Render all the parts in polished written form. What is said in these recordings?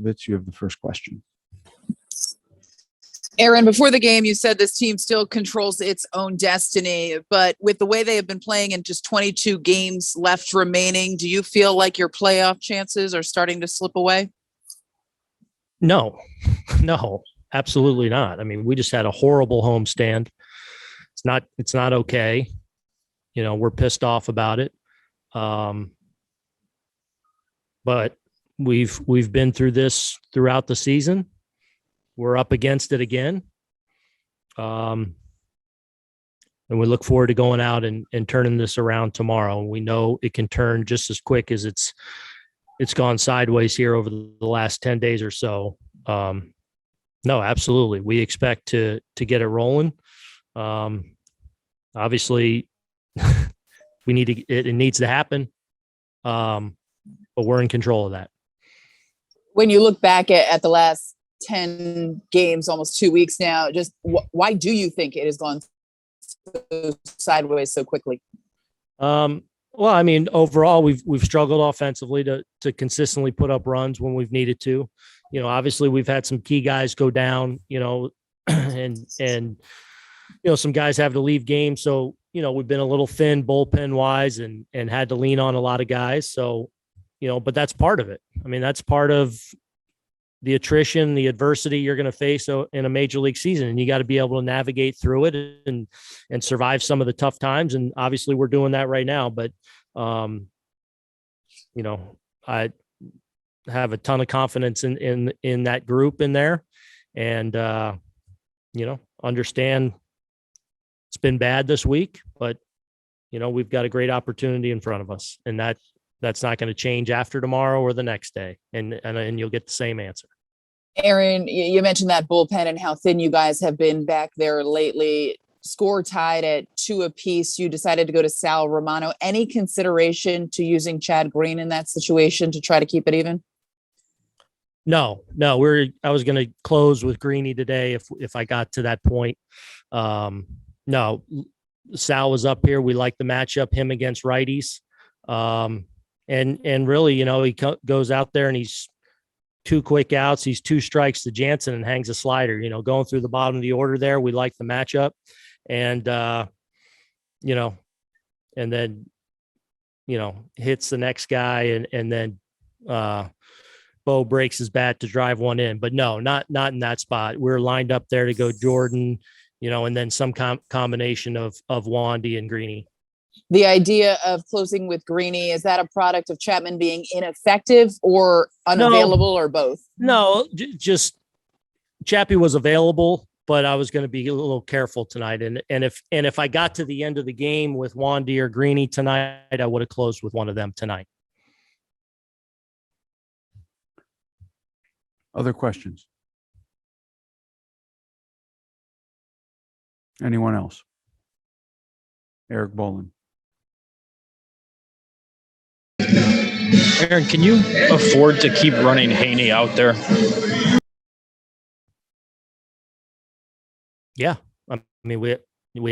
Malkovich, you have the first question. Aaron, before the game, you said this team still controls its own destiny, but with the way they have been playing in just 22 games left remaining, do you feel like your playoff chances are starting to slip away? No, absolutely not. I mean, we just had a horrible homestand. It's not okay. We're pissed off about it. But we've been through this throughout the season. We're up against it again. And we look forward to going out and turning this around tomorrow. We know it can turn just as quick as it's gone sideways here over the last 10 days or so. No, absolutely. We expect to get it rolling. Obviously it needs to happen. But we're in control of that. When you look back at the last 10 games, almost 2 weeks now, just why do you think it has gone so sideways so quickly? Well, I mean, overall, we've struggled offensively to consistently put up runs when we've needed to. Obviously we've had some key guys go down, and some guys have to leave games. So, we've been a little thin bullpen wise and had to lean on a lot of guys. So, but that's part of it. I mean, that's part of the attrition, the adversity you're going to face in a major league season, and you got to be able to navigate through it and survive some of the tough times. And obviously we're doing that right now, but, I have a ton of confidence in that group in there, and, understand it's been bad this week, but we've got a great opportunity in front of us, and that's not going to change after tomorrow or the next day. And you'll get the same answer. Aaron, you mentioned that bullpen and how thin you guys have been back there lately. Score tied at 2 apiece. You decided to go to Sal Romano. Any consideration to using Chad Green in that situation to try to keep it even? No, I was going to close with Greeny today if I got to that point. No, Sal was up here. We like the matchup, him against righties. And really, he goes out there and he's 2 quick outs. He's 2 strikes to Jansen and hangs a slider, going through the bottom of the order there. We like the matchup, and, and then, hits the next guy and then, Bo breaks his bat to drive one in, but no, not in that spot. We're lined up there to go Jordan, and then some combination of Wandy and Greeny. The idea of closing with Greeny, is that a product of Chapman being ineffective or unavailable, or both? No, just Chappie was available, but I was going to be a little careful tonight. And if I got to the end of the game with Wandy or Greeny tonight, I would have closed with one of them tonight. Other questions? Anyone else? Eric Bolin. Aaron, can you afford to keep running Haney out there? Yeah. I mean, we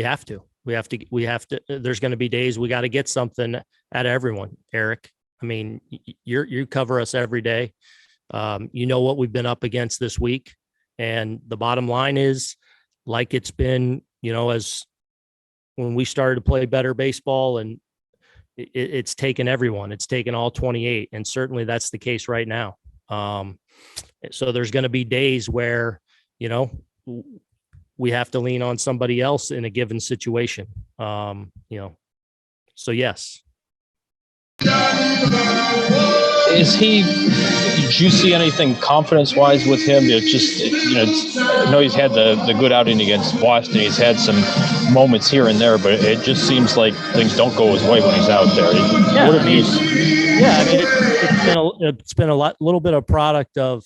have to. We have to. There's going to be days we got to get something out of everyone, Eric. I mean, you cover us every day. What we've been up against this week. And the bottom line is, like it's been, as when we started to play better baseball, and it's taken everyone. It's taken all 28. And certainly that's the case right now. So there's going to be days where, we have to lean on somebody else in a given situation. So yes. Did you see anything confidence-wise with him? I know he's had the good outing against Boston. He's had some moments here and there, but it just seems like things don't go his way when he's out there. It's been a little bit of product of,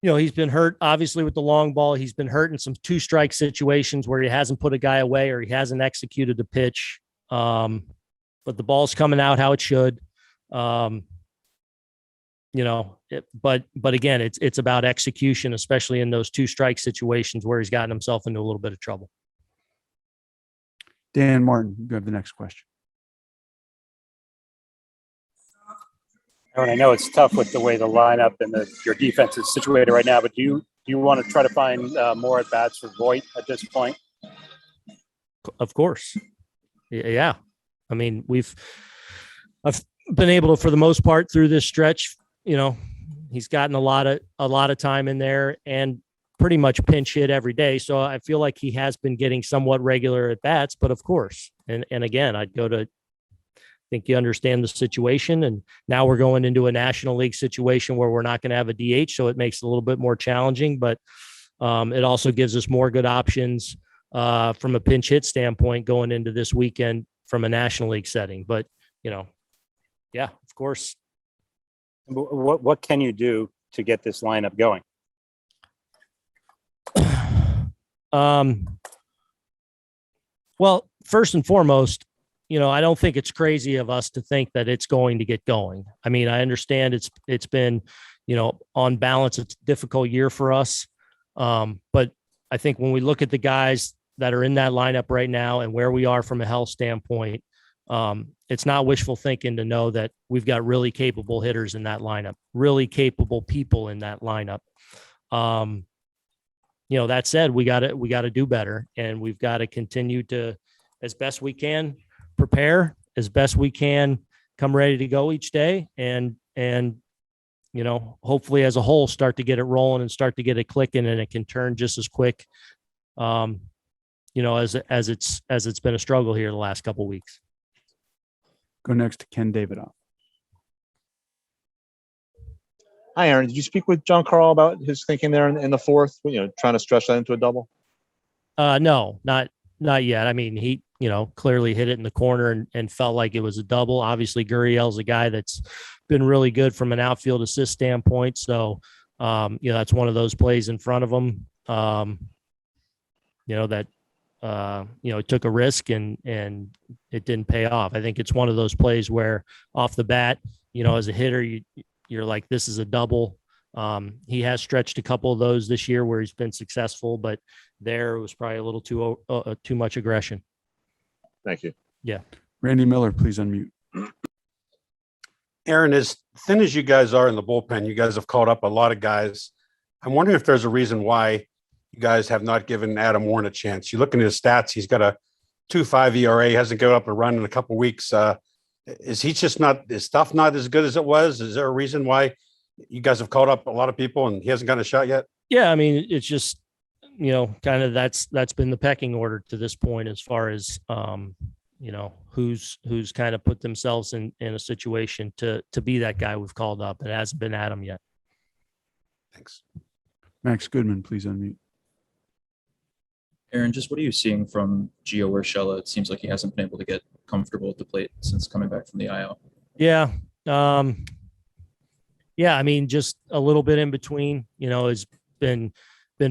he's been hurt, obviously, with the long ball. He's been hurt in some 2-strike situations where he hasn't put a guy away or he hasn't executed the pitch. But the ball's coming out how it should. But again, it's about execution, especially in those 2-strike situations where he's gotten himself into a little bit of trouble. Dan Martin, you have the next question. Aaron, I know it's tough with the way the lineup and your defense is situated right now, but do you want to try to find more at bats for Voit at this point? Of course. Yeah. I mean, I've been able to, for the most part through this stretch, he's gotten a lot of time in there and pretty much pinch hit every day. So I feel like he has been getting somewhat regular at bats, but of course, and again, I'd go to, think you understand the situation. And now we're going into a National League situation where we're not going to have a DH. So it makes it a little bit more challenging, but it also gives us more good options from a pinch hit standpoint going into this weekend from a National League setting. But, yeah, of course. What can you do to get this lineup going? Well, first and foremost, I don't think it's crazy of us to think that it's going to get going. I mean, I understand it's been, on balance, it's a difficult year for us. But I think when we look at the guys that are in that lineup right now and where we are from a health standpoint, it's not wishful thinking to know that we've got really capable hitters in that lineup, really capable people in that lineup. That said, we got to do better, and we've got to continue to, as best we can, prepare as best we can, come ready to go each day, and hopefully as a whole start to get it rolling and start to get it clicking, and it can turn just as quick, as it's been a struggle here the last couple of weeks. Go next to Ken Davidoff. Hi, Aaron. Did you speak with John Carl about his thinking there in the fourth, trying to stretch that into a double? No, not yet. I mean, he, clearly hit it in the corner and felt like it was a double. Obviously, Gurriel's a guy that's been really good from an outfield assist standpoint. So, that's one of those plays in front of him, it took a risk and it didn't pay off. I think it's one of those plays where off the bat, as a hitter, you're like, this is a double. He has stretched a couple of those this year where he's been successful, but there was probably a little too much aggression. Thank you. Yeah. Randy Miller, please unmute. Aaron, as thin as you guys are in the bullpen, you guys have called up a lot of guys. I'm wondering if there's a reason why you guys have not given Adam Warren a chance. You look at his stats, he's got a 2.5 ERA, hasn't given up a run in a couple of weeks. Is he just not, his stuff not as good as it was? Is there a reason why you guys have called up a lot of people and he hasn't gotten a shot yet? Yeah. I mean, it's just, kind of that's been the pecking order to this point as far as, who's kind of put themselves in a situation to be that guy we've called up. It hasn't been Adam yet. Thanks. Max Goodman, please unmute. Aaron, just what are you seeing from Gio Urshela? It seems like he hasn't been able to get comfortable at the plate since coming back from the IL. Yeah. I mean, just a little bit in between, has been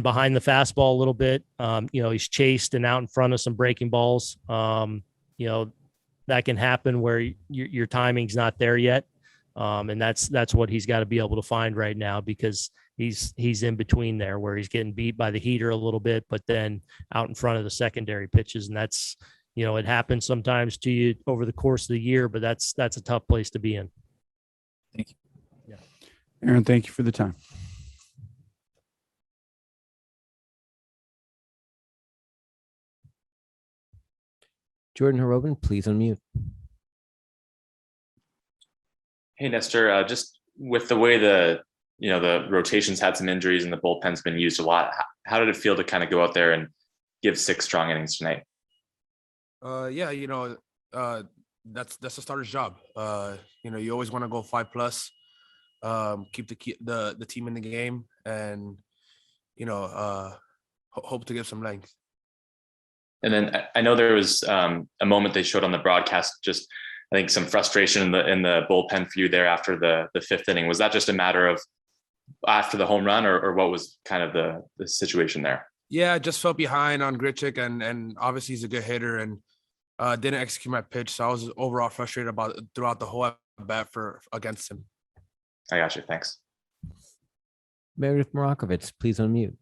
behind the fastball a little bit. He's chased and out in front of some breaking balls. That can happen where your timing's not there yet. And that's what he's got to be able to find right now, because he's in between there where he's getting beat by the heater a little bit, but then out in front of the secondary pitches. And that's, it happens sometimes to you over the course of the year, but that's a tough place to be in. Thank you. Yeah. Aaron, thank you for the time. Jordan Harobin, please unmute. Hey, Nestor, just with the way the rotations had some injuries and the bullpen's been used a lot, how did it feel to kind of go out there and give 6 strong innings tonight? That's a starter's job. You always want to go 5+, keep the team in the game, and hope to give some length. And then I know there was a moment they showed on the broadcast, just I think some frustration in the bullpen for you there after the 5th inning. Was that just a matter of after the home run, or what was kind of the situation there? Yeah, I just felt behind on Grichuk, and obviously he's a good hitter, and didn't execute my pitch. So I was overall frustrated about throughout the whole at bat against him. I got you. Thanks. Meredith Morakovitz, please unmute.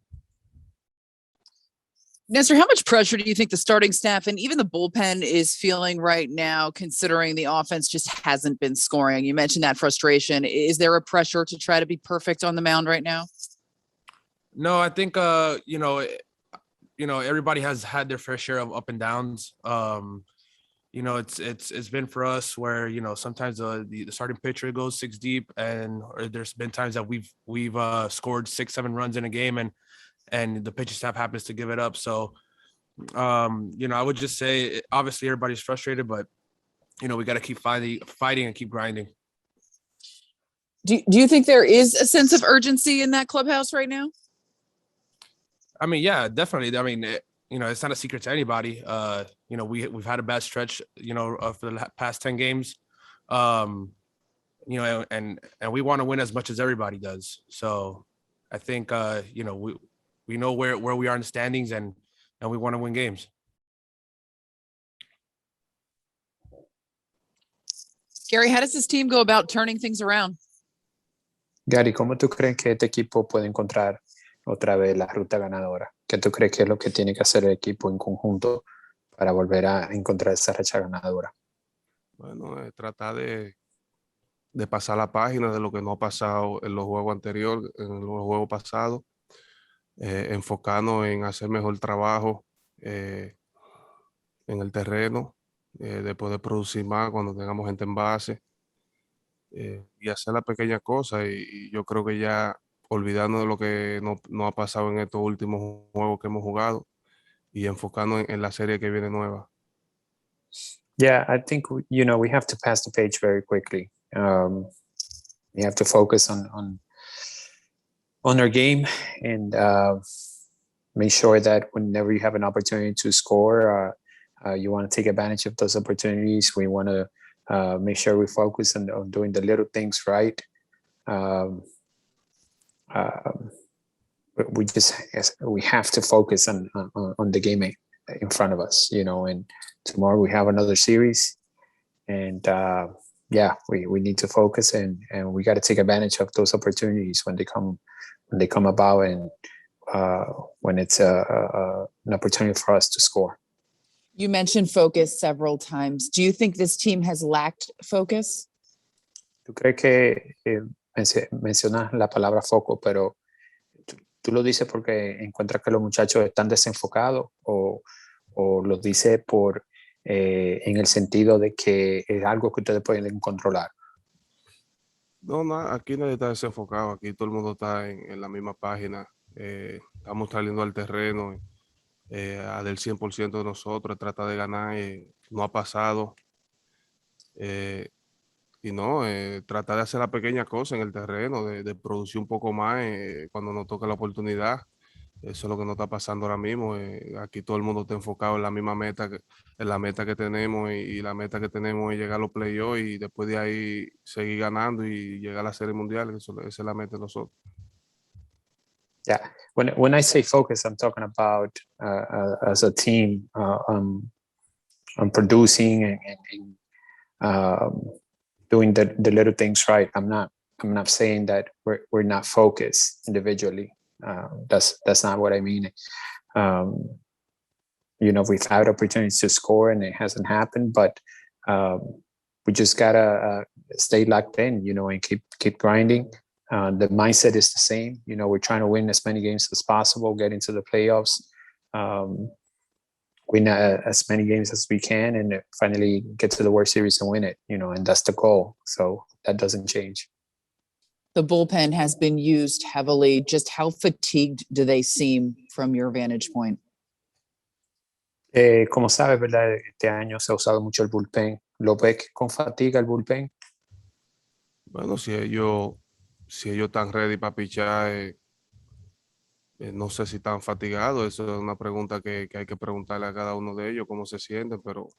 Nestor, how much pressure do you think the starting staff and even the bullpen is feeling right now, considering the offense just hasn't been scoring? You mentioned that frustration. Is there a pressure to try to be perfect on the mound right now? No, I think everybody has had their fair share of up and downs. It's been for us where sometimes the starting pitcher goes 6 deep, or there's been times that we've scored 6-7 runs in a game, and the pitching staff happens to give it up. So, I would just say, obviously everybody's frustrated, but we got to keep fighting and keep grinding. Do you think there is a sense of urgency in that clubhouse right now? I mean, yeah, definitely. I mean, it's not a secret to anybody. We've had a bad stretch, for the past 10 games, and we want to win as much as everybody does. So I think, we know where we are in the standings, and we want to win games. Gary, how does this team go about turning things around? Gary, ¿cómo tú crees que este equipo puede encontrar otra vez la ruta ganadora? ¿Qué tú crees que es lo que tiene que hacer el equipo en conjunto para volver a encontrar esa racha ganadora? Bueno, tratar de pasar la página de lo que no ha pasado en los juegos anteriores, en los juegos pasados, enfocarnos en hacer mejor trabajo en el terreno, de poder producir más cuando tengamos gente en base, y hacer las pequeñas cosas, y yo creo que ya olvidarnos de lo que no ha pasado en estos últimos juegos que hemos jugado y enfocarnos en la serie que viene nueva. Yeah, I think we have to pass the page very quickly. We have to focus on our game and make sure that whenever you have an opportunity to score, you want to take advantage of those opportunities. We want to make sure we focus on doing the little things right. We have to focus on the game in front of us, and tomorrow we have another series, and we need to focus, and we got to take advantage of those opportunities when they come about, and when it's an opportunity for us to score. You mentioned focus several times. Do you think this team has lacked focus? ¿Tú crees que mencionas la palabra foco, pero tú lo dices porque encuentras que los muchachos están desenfocados, o lo dices en el sentido de que es algo que ustedes pueden controlar? No, aquí nadie está desenfocado, aquí todo el mundo está en la misma página. Estamos saliendo al terreno del 100% de nosotros, trata de ganar, no ha pasado. Tratar de hacer la pequeña cosa en el terreno, de producir un poco más cuando nos toca la oportunidad. Eso es lo que nos está pasando ahora mismo. Aquí todo el mundo está enfocado en la misma meta, en la meta que tenemos, y la meta que tenemos es llegar a los playoffs y después de ahí seguir ganando y llegar a la Serie Mundial. Esa es la meta de nosotros. Yeah, when I say focus, I'm talking about as a team on producing and doing the little things right. I'm not saying that we're not focused individually. That's not what I mean. We've had opportunities to score and it hasn't happened, but we just gotta stay locked in, and keep grinding. The mindset is the same. We're trying to win as many games as possible, get into the playoffs, win as many games as we can, and finally get to the World Series and win it, and that's the goal. So that doesn't change. The bullpen has been used heavily. Just how fatigued do they seem from your vantage point? Como sabes, ¿verdad? Este año se ha usado mucho el bullpen. ¿Lo ves con fatiga el bullpen? Bueno, si ellos están ready para pichar, no sé si están fatigados. Eso es una pregunta que hay que preguntarle a cada uno de ellos, cómo se sienten, pero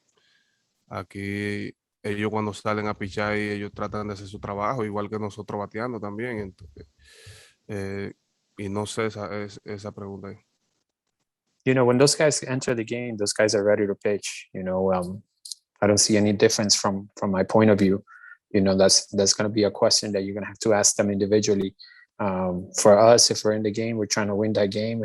aquí ellos cuando salen a pichar, ellos tratan de hacer su trabajo, igual que nosotros bateando también. Entonces, y no sé esa pregunta ahí. When those guys enter the game, those guys are ready to pitch. I don't see any difference from my point of view. That's going to be a question that you're going to have to ask them individually. For us, if we're in the game, we're trying to win that game,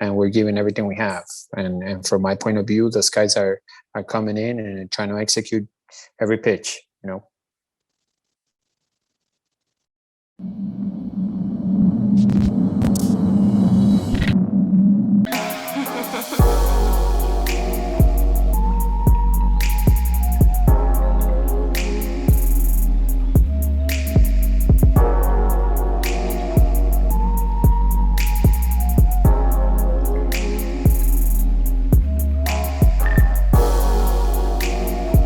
and we're giving everything we have. And from my point of view, those guys are coming in and trying to execute every pitch. You know.